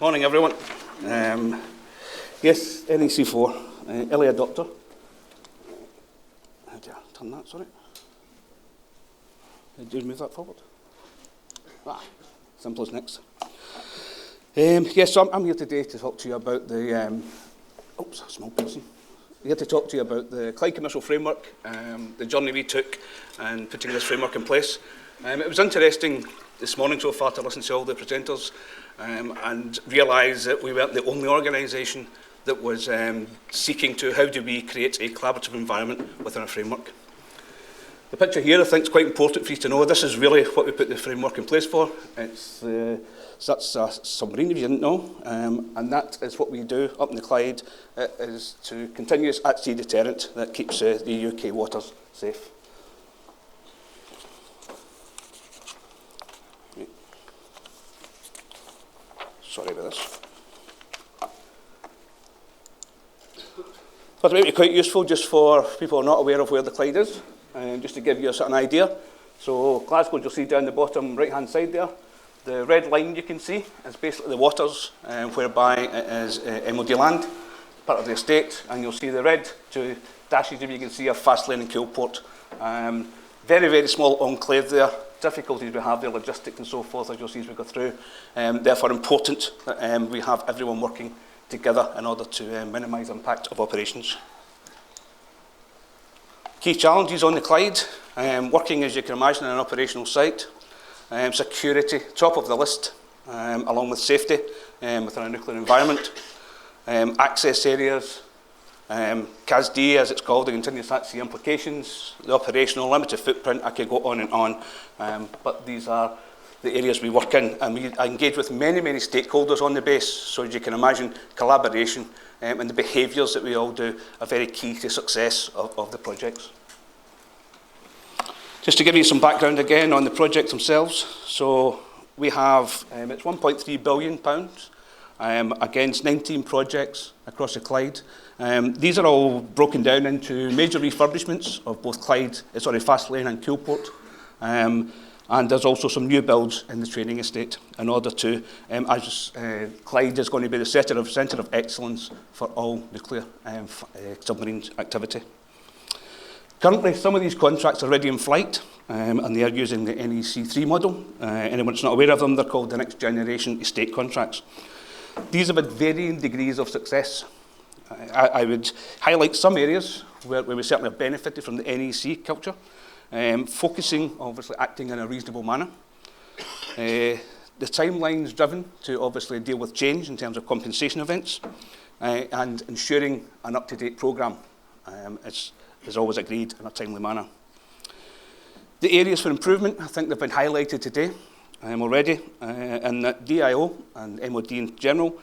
Morning, everyone. Yes, NEC4, early adopter. How do I turn that, sorry? Do you move that forward? Simple as next. Yes, so I'm here today to talk to you about the, small person. Here to talk to you about the Clyde Commercial Framework, the journey we took in putting this framework in place. It was interesting this morning so far to listen to all the presenters and realise that we weren't the only organisation that was seeking to how do we create a collaborative environment within a framework. The picture here I think is quite important for you to know. This is really what we put the framework in place for. That's a submarine if you didn't know, and that is what we do up in the Clyde. It is to continuous at-sea deterrent that keeps the UK waters safe. Sorry about this. But it might be quite useful just for people who are not aware of where the Clyde is, just to give you a sort of idea. So Glasgow, you'll see down the bottom right-hand side there, the red line you can see is basically the waters, whereby it is MOD land, part of the estate, and you'll see the red two dashes, if you can see, are Fastlane and Coolport. Very, very small enclave there. Difficulties we have there, logistics and so forth, as you'll see as we go through. Therefore important that we have everyone working together in order to minimise the impact of operations. Key challenges on the Clyde, working as you can imagine in an operational site, security, top of the list, along with safety within a nuclear environment, access areas, CASD as it's called, the continuous at-sea implications, the operational limited footprint. I could go on and on, but these are the areas we work in, and we engage with many, many stakeholders on the base. So as you can imagine, collaboration and the behaviours that we all do are very key to success of the projects. Just to give you some background again on the projects themselves. So we have, it's £1.3 billion against 19 projects across the Clyde. These are all broken down into major refurbishments of both Fastlane and Coolport. And there's also some new builds in the training estate in order to, Clyde is going to be the centre of excellence for all nuclear submarine activity. Currently, some of these contracts are already in flight, and they are using the NEC3 model. Anyone that's not aware of them, they're called the next generation estate contracts. These have had varying degrees of success. I would highlight some areas where we certainly have benefited from the NEC culture, focusing, obviously, acting in a reasonable manner. The timeline's driven to obviously deal with change in terms of compensation events, and ensuring an up-to-date programme is always agreed in a timely manner. The areas for improvement, I think they've been highlighted today already, and that DIO and MOD in general,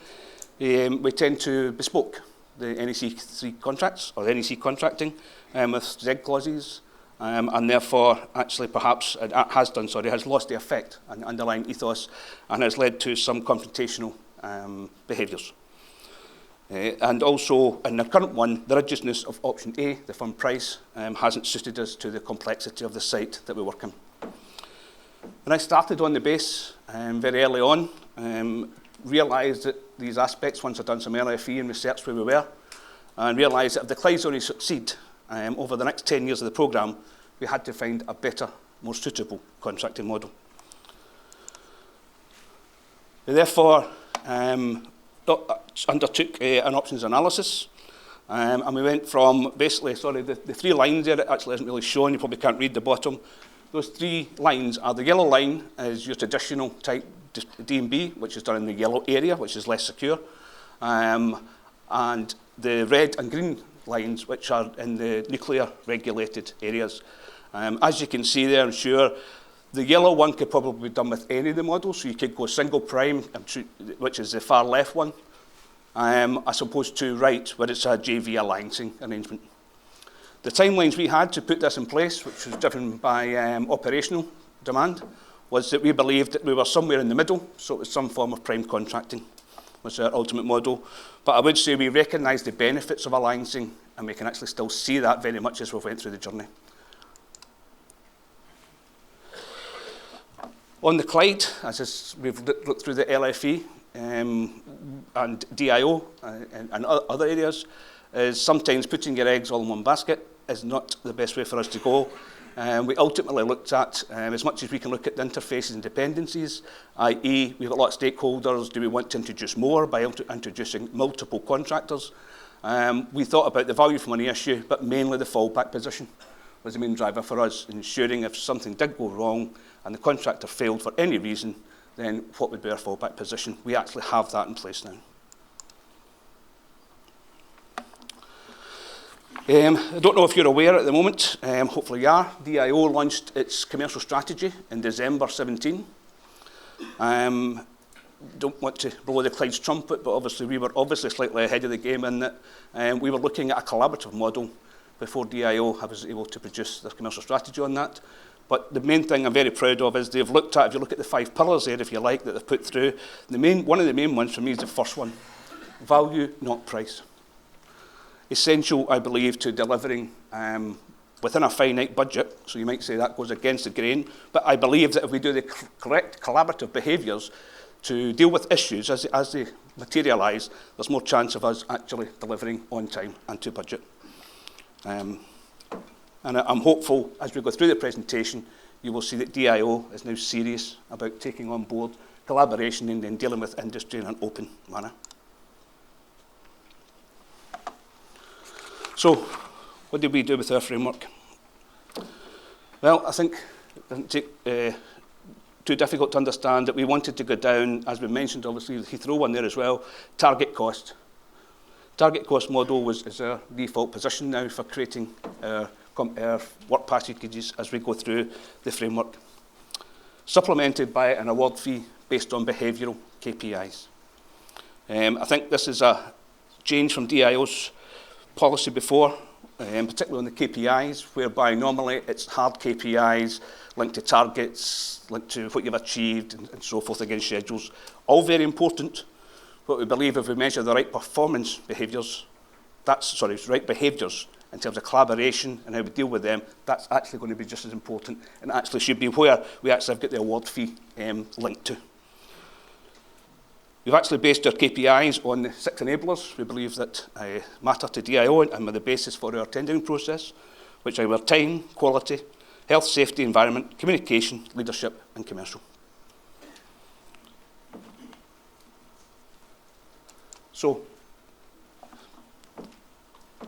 we tend to bespoke the NEC3 contracts, or NEC contracting, with Z clauses, and therefore, actually, perhaps, has lost the effect and underlying ethos, and has led to some confrontational behaviours. And also, in the current one, the rigidness of option A, the firm price, hasn't suited us to the complexity of the site that we work in. When I started on the base very early on, realised that these aspects, once I'd done some LFE and research where we were, and realised that if the Clyde's only succeed over the next 10 years of the programme, we had to find a better, more suitable contracting model. We therefore undertook an options analysis, and we went from basically, the three lines there, it actually isn't really shown, you probably can't read the bottom. Those three lines are, the yellow line is your traditional type D&B, which is done in the yellow area, which is less secure, and the red and green lines, which are in the nuclear regulated areas. As you can see there, I'm sure, the yellow one could probably be done with any of the models, so you could go single prime, which is the far left one, as opposed to right, where it's a JV alliancing arrangement. The timelines we had to put this in place, which was driven by operational demand, was that we believed that we were somewhere in the middle, so it was some form of prime contracting was our ultimate model. But I would say we recognise the benefits of alliancing, and we can actually still see that very much as we went through the journey. On the Clyde, we've looked through the LFE, and DIO and other areas is sometimes putting your eggs all in one basket is not the best way for us to go. We ultimately looked at, as much as we can look at the interfaces and dependencies, i.e. we've got a lot of stakeholders, do we want to introduce more by introducing multiple contractors? We thought about the value for money issue, but mainly the fallback position was the main driver for us, ensuring if something did go wrong and the contractor failed for any reason, then what would be our fallback position? We actually have that in place now. I don't know if you're aware at the moment, hopefully you are, DIO launched its commercial strategy in December 17. Don't want to blow the Clyde's trumpet, but obviously we were slightly ahead of the game in that we were looking at a collaborative model before DIO was able to produce their commercial strategy on that. But the main thing I'm very proud of is they've looked at, if you look at the 5 pillars there, if you like, that they've put through, one of the main ones for me is the first one, value, not price. Essential, I believe, to delivering within a finite budget, so you might say that goes against the grain, but I believe that if we do the correct collaborative behaviours to deal with issues as they materialise, there's more chance of us actually delivering on time and to budget. And I'm hopeful, as we go through the presentation, you will see that DIO is now serious about taking on board collaboration and then dealing with industry in an open manner. So, what did we do with our framework? Well, I think it doesn't take too difficult to understand that we wanted to go down, as we mentioned, obviously, the Heathrow one there as well, target cost. Target cost model is our default position now for creating our work packages as we go through the framework. Supplemented by an award fee based on behavioural KPIs. I think this is a change from DIO's policy before, particularly on the KPIs, whereby normally it's hard KPIs linked to targets, linked to what you've achieved and so forth against schedules. All very important, but we believe if we measure the right performance behaviours, right behaviours in terms of collaboration and how we deal with them, that's actually going to be just as important and actually should be where we actually have got the award fee linked to. We've actually based our KPIs on the 6 enablers we believe that matter to DIO and are the basis for our tendering process, which are time, quality, health, safety, environment, communication, leadership and commercial. So,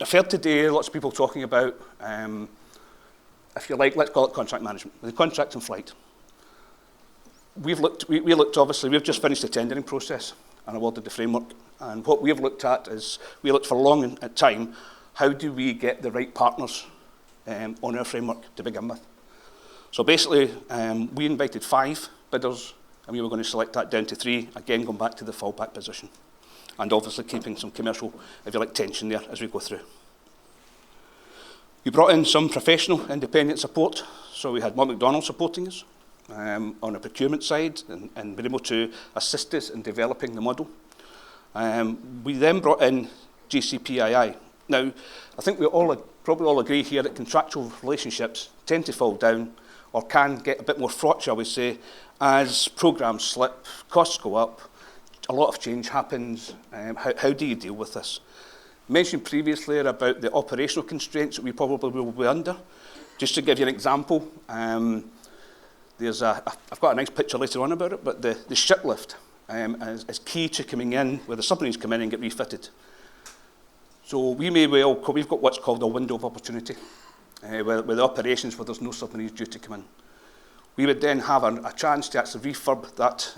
I've heard today lots of people talking about, if you like, let's call it contract management, the contract in flight. We looked, obviously, we've just finished the tendering process and awarded the framework. And what we've looked at is, we looked for a long time, how do we get the right partners on our framework to begin with? So basically, we invited 5 bidders, and we were going to select that down to 3, again, going back to the fallback position. And obviously keeping some commercial, if you like, tension there as we go through. We brought in some professional independent support. So we had Mott MacDonald supporting us on the procurement side and been able to assist us in developing the model. We then brought in JCPii. Now, I think we probably all agree here that contractual relationships tend to fall down or can get a bit more fraught, shall we say, as programmes slip, costs go up, a lot of change happens. How do you deal with this? Mentioned previously about the operational constraints that we probably will be under. Just to give you an example, I've got a nice picture later on about it, but the ship lift is key to coming in where the submarines come in and get refitted. So we've got what's called a window of opportunity, where the operations where there's no submarines due to come in. We would then have a chance to actually refurb that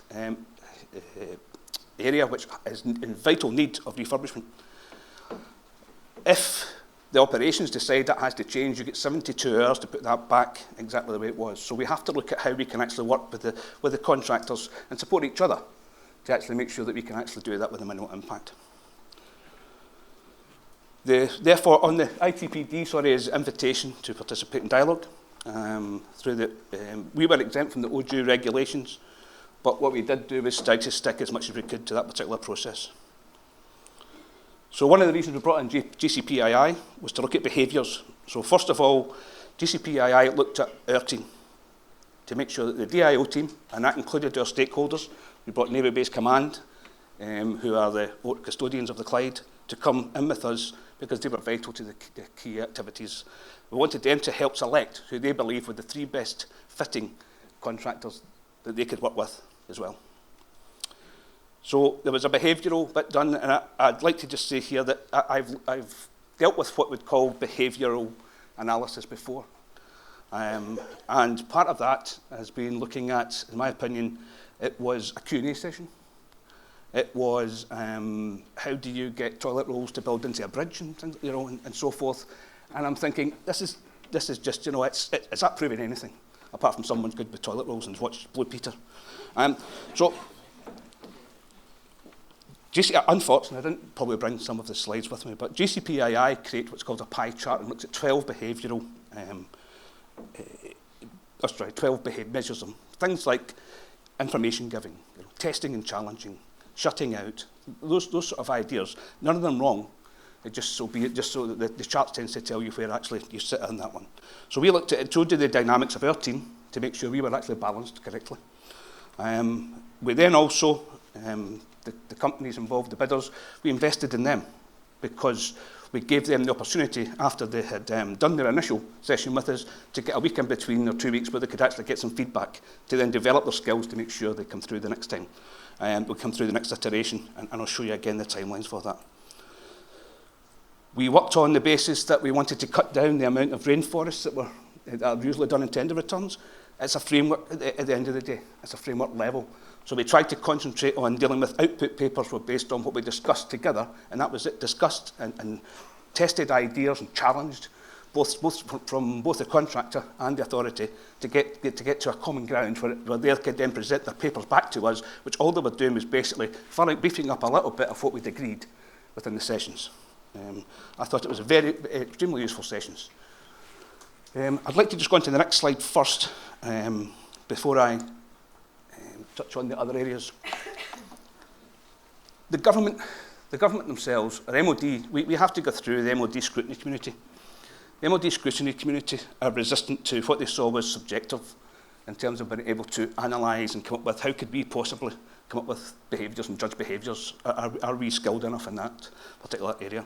area which is in vital need of refurbishment. If the operations decide that has to change, you get 72 hours to put that back exactly the way it was. So we have to look at how we can actually work with the contractors and support each other to actually make sure that we can actually do that with a minimal impact. Therefore, on the ITPD, is invitation to participate in dialogue. We were exempt from the OJU regulations, but what we did do was try to stick as much as we could to that particular process. So one of the reasons we brought in JCPii was to look at behaviours. So first of all, JCPii looked at our team to make sure that the DIO team, and that included our stakeholders, we brought Navy Base Command who are the custodians of the Clyde, to come in with us because they were vital to the key activities. We wanted them to help select who they believe were the 3 best fitting contractors that they could work with as well. So there was a behavioural bit done, and I'd like to just say here that I've dealt with what we'd call behavioural analysis before. And part of that has been looking at, in my opinion, it was a Q&A session. It was how do you get toilet rolls to build into a bridge, and you know, and so forth. And I'm thinking, this is just, you know, it's not proving anything apart from someone's good with toilet rolls and watched Blue Peter. So, unfortunately, I didn't probably bring some of the slides with me, but JCPii create what's called a pie chart and looks at 12 behavioural, 12 measures them. Things like information giving, you know, testing and challenging, shutting out, those sort of ideas. None of them wrong. It just so be it, just so that the chart tends to tell you where actually you sit on that one. So we looked at it, showed you the dynamics of our team to make sure we were actually balanced correctly. We then also, the companies involved, the bidders, we invested in them because we gave them the opportunity after they had done their initial session with us to get a week in between or 2 weeks where they could actually get some feedback to then develop their skills to make sure they come through the next time. We'll come through the next iteration, and I'll show you again the timelines for that. We worked on the basis that we wanted to cut down the amount of rainforests that are usually done in tender returns. It's a framework at the end of the day. It's a framework level. So we tried to concentrate on dealing with output papers were based on what we discussed together, and that was it, discussed and tested ideas and challenged from both the contractor and the authority to get to a common ground where they could then present their papers back to us, which all they were doing was basically beefing up a little bit of what we'd agreed within the sessions. I thought it was extremely useful sessions. I'd like to just go on to the next slide first, before I touch on the other areas. The government themselves, or MOD, we have to go through the MOD scrutiny community. The MOD scrutiny community are resistant to what they saw was subjective in terms of being able to analyse and come up with how could we possibly come up with behaviours and judge behaviours. Are we skilled enough in that particular area?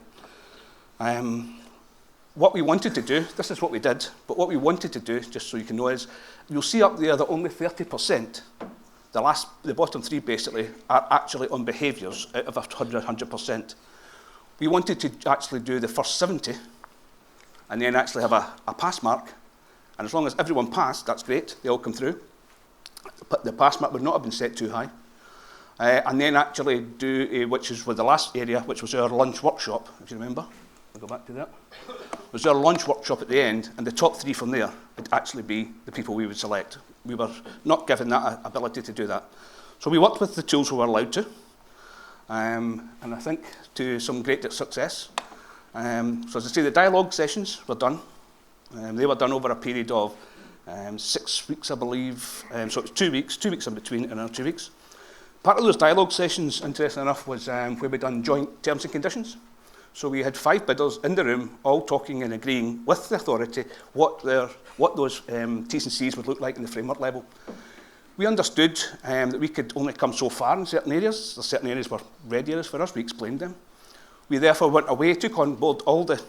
What we wanted to do, this is what we did, but what we wanted to do, just so you can know, is you'll see up there that only 30%, the bottom 3 basically, are actually on behaviours out of 100%. We wanted to actually do the first 70 and then actually have a pass mark, and as long as everyone passed, that's great, they all come through. But the pass mark would not have been set too high. And then actually do, which is with the last area, which was our lunch workshop, if you remember. I'll go back to that. It was our lunch workshop at the end, and the top 3 from there would actually be the people we would select. We were not given that ability to do that. So we worked with the tools we were allowed to, and I think to some great success. So as I say, the dialogue sessions were done. They were done over a period of 6 weeks, I believe. So it was 2 weeks in between and another 2 weeks. Part of those dialogue sessions, interesting enough, was where we done joint terms and conditions. So we had 5 bidders in the room, all talking and agreeing with the authority what those T's and C's would look like in the framework level. We understood that we could only come so far in certain areas. There certain areas were red areas for us. We explained them. We therefore went away, took on board all the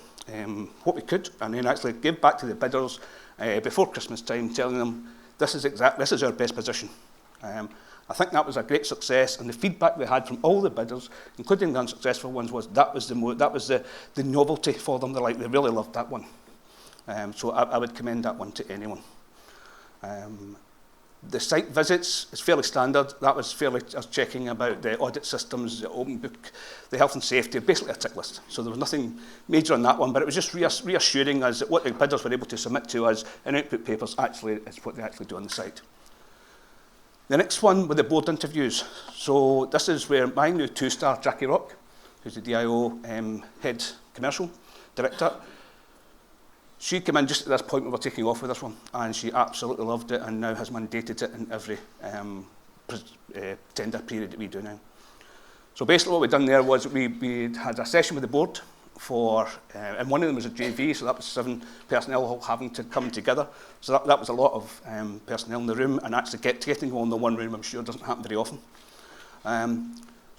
what we could, and then actually gave back to the bidders before Christmas time, telling them this is our best position. I think that was a great success, and the feedback we had from all the bidders, including the unsuccessful ones, was that was the novelty for them. They really loved that one. So I would commend that one to anyone. The site visits is fairly standard. That was fairly just checking about the audit systems, the open book, the health and safety, basically a tick list. So there was nothing major on that one, but it was just reassuring us that what the bidders were able to submit to us in output papers actually is what they actually do on the site. The next one were the board interviews. So this is where my new 2-star, Jackie Rock, who's the DIO head commercial director, she came in just at this point we were taking off with this one, and she absolutely loved it and now has mandated it in every tender period that we do now. So basically what we've done there was we had a session with the board and one of them was a JV, so that was 7 personnel all having to come together. So that was a lot of personnel in the room, and actually getting all in the one room, I'm sure, doesn't happen very often.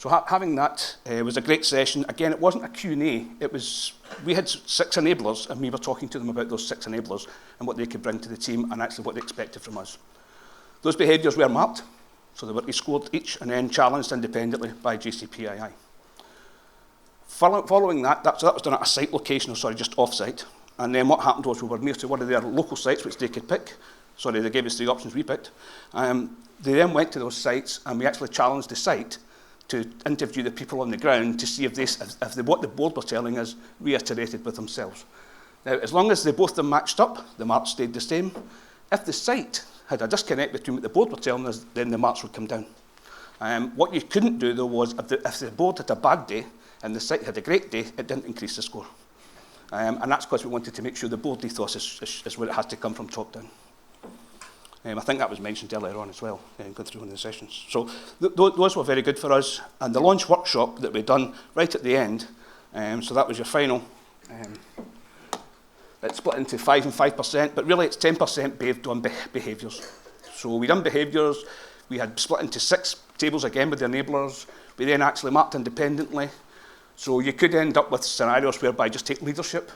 So having that was a great session. Again, it wasn't a Q&A. We had 6 enablers, and we were talking to them about those 6 enablers and what they could bring to the team and actually what they expected from us. Those behaviours were mapped, so they were scored each and then challenged independently by JCPii. Following that, that was done at a site location, just off-site. And then what happened was we were near to one of their local sites which they could pick. They gave us 3 options, we picked. They then went to those sites and we actually challenged the site to interview the people on the ground to see if what the board were telling us reiterated with themselves. Now, as long as both of them matched up, the marks stayed the same. If the site had a disconnect between what the board were telling us, then the marks would come down. What you couldn't do, though, was if the board had a bad day and the site had a great day, it didn't increase the score. And that's because we wanted to make sure the board ethos is where it has to come from top down. I think that was mentioned earlier on as well, going through one of the sessions. So those were very good for us. And the launch workshop that we'd done right at the end, so that was your final. It's split into 5 and 5%, but really it's 10% based on behaviours. So we done behaviours, we had split into 6 tables again with the enablers. We then actually mapped independently. So you could end up with scenarios whereby just take leadership.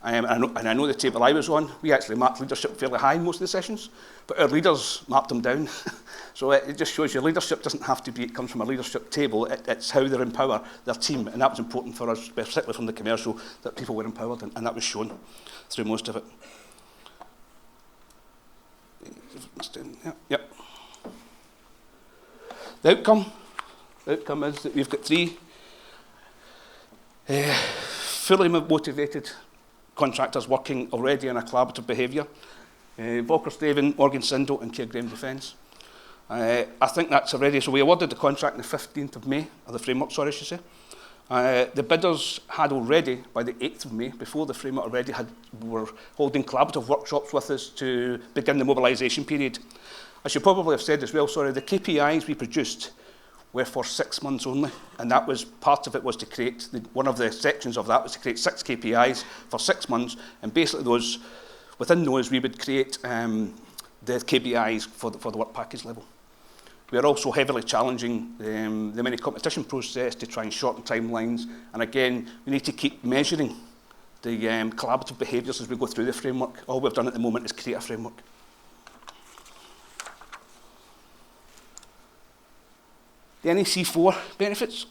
And I know the table I was on, we actually mapped leadership fairly high in most of the sessions, but our leaders mapped them down. So it just shows your leadership doesn't have to be, it comes from a leadership table, it's how they empower their team. And that was important for us, particularly from the commercial, that people were empowered, and that was shown through most of it. Yep. The outcome is that we've got 3 fully motivated contractors working already in a collaborative behaviour. Volker-Staven, Morgan Sindel and Keir Graham Defence. I think that's already, so we awarded the contract on the 15th of May, or the framework, sorry, I should say. The bidders had already, by the 8th of May, before the framework already were holding collaborative workshops with us to begin the mobilisation period. I should probably have said as well, the KPIs we produced were for 6 months only, and that was part of it was to create, one of the sections of that was to create 6 KPIs for 6 months, and basically within those we would create the KPIs for the work package level. We are also heavily challenging the mini competition process to try and shorten timelines, and again, we need to keep measuring the collaborative behaviours as we go through the framework. All we've done at the moment is create a framework. The NEC4 benefits.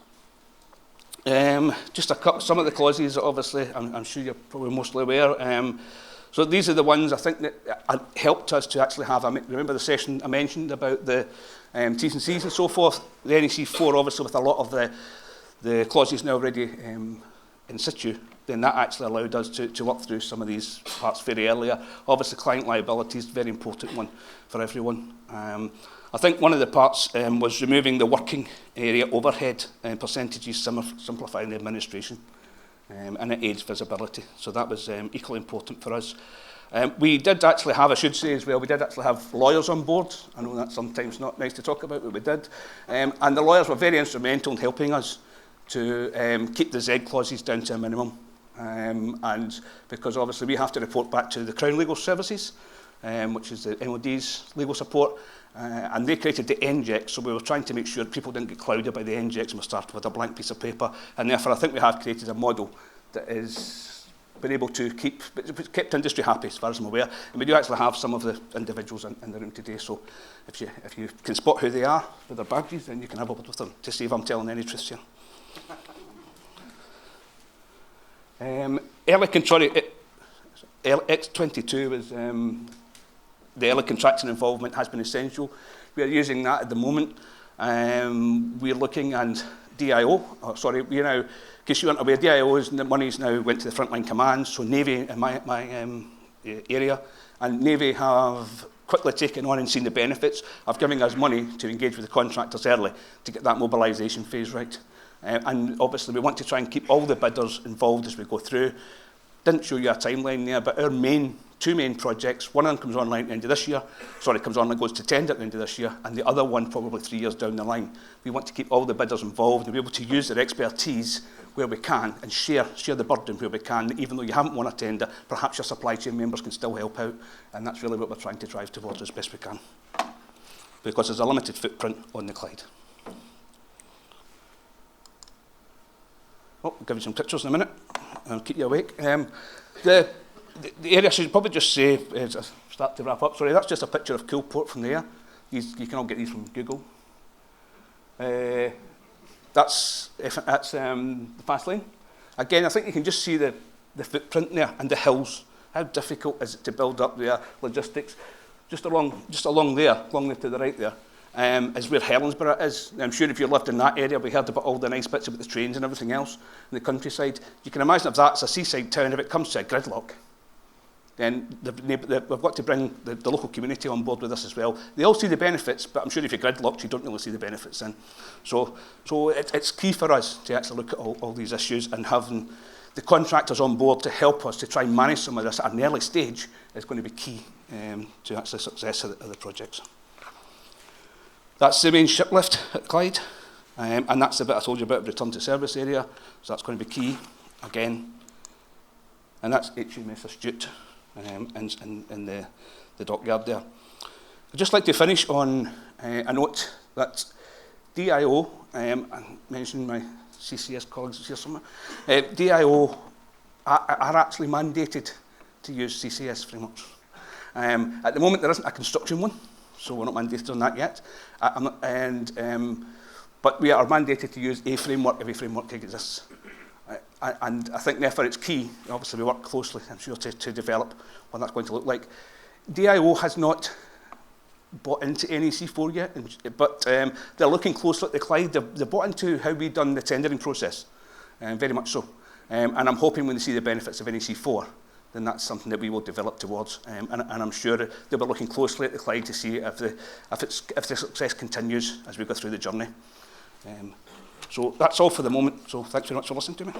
Just some of the clauses, obviously, I'm sure you're probably mostly aware. So these are the ones I think that helped us to actually have, remember the session I mentioned about the T's and C's and so forth? The NEC4, obviously, with a lot of the clauses now already in situ, then that actually allowed us to work through some of these parts very earlier. Obviously, client liabilities, very important one for everyone. I think one of the parts was removing the working area overhead percentages, simplifying the administration, and it aids visibility. So that was equally important for us. We did actually have, I should say as well, we did actually have lawyers on board. I know that's sometimes not nice to talk about, but we did. And the lawyers were very instrumental in helping us to keep the Z clauses down to a minimum. And because obviously we have to report back to the Crown Legal Services, which is the MOD's legal support, and they created the NGEX, so we were trying to make sure people didn't get clouded by the NGEX and we started with a blank piece of paper, and therefore I think we have created a model that has been able to kept industry happy as far as I'm aware, and we do actually have some of the individuals in the room today, so if you can spot who they are with their badges, then you can have a word with them to see if I'm telling any truths here. Early control, X22 was the early contractor involvement has been essential. We are using that at the moment. We're looking at DIO, in case you aren't aware, DIO's money's now went to the frontline commands, so Navy in my area, and Navy have quickly taken on and seen the benefits of giving us money to engage with the contractors early to get that mobilisation phase right. And obviously we want to try and keep all the bidders involved as we go through. Didn't show you a timeline there, but our two main projects, one of them comes online at the end of this year, comes on and goes to tender at the end of this year, and the other one probably 3 years down the line. We want to keep all the bidders involved and be able to use their expertise where we can and share the burden where we can. Even though you haven't won a tender, perhaps your supply chain members can still help out, and that's really what we're trying to drive towards as best we can, because there's a limited footprint on the Clyde. I'll give you some pictures in a minute. I'll keep you awake. The area, I should probably just say, as I start to wrap up, sorry, that's just a picture of Coolport from there. You can all get these from Google. That's the fast lane. Again, I think you can just see the footprint there and the hills. How difficult is it to build up there, logistics. Just along there to the right there, is where Helensburgh is. I'm sure if you lived in that area, we heard about all the nice bits about the trains and everything else in the countryside. You can imagine if that's a seaside town, if it comes to a gridlock, then we've got to bring the local community on board with this as well. They all see the benefits, but I'm sure if you're gridlocked, you don't really see the benefits then. So it's key for us to actually look at all these issues, and having the contractors on board to help us to try and manage some of this at an early stage is going to be key to actually success of the projects. That's the main ship lift at Clyde, and that's the bit I told you about, return to service area, so that's going to be key again. And that's HMS Astute in the dockyard there. I'd just like to finish on a note that DIO, I mentioned my CCS colleagues here somewhere, DIO are actually mandated to use CCS frameworks. At the moment there isn't a construction one, so we're not mandated on that yet. But we are mandated to use a framework if a framework exists. And I think therefore it's key, obviously we work closely, I'm sure, to develop what that's going to look like. DIO has not bought into NEC4 yet, but they're looking closely at the Clyde. They've bought into how we've done the tendering process, very much so. And I'm hoping when they see the benefits of NEC4, then that's something that we will develop towards. And I'm sure they'll be looking closely at the Clyde to see if the success continues as we go through the journey. So that's all for the moment. So thanks very much for listening to me.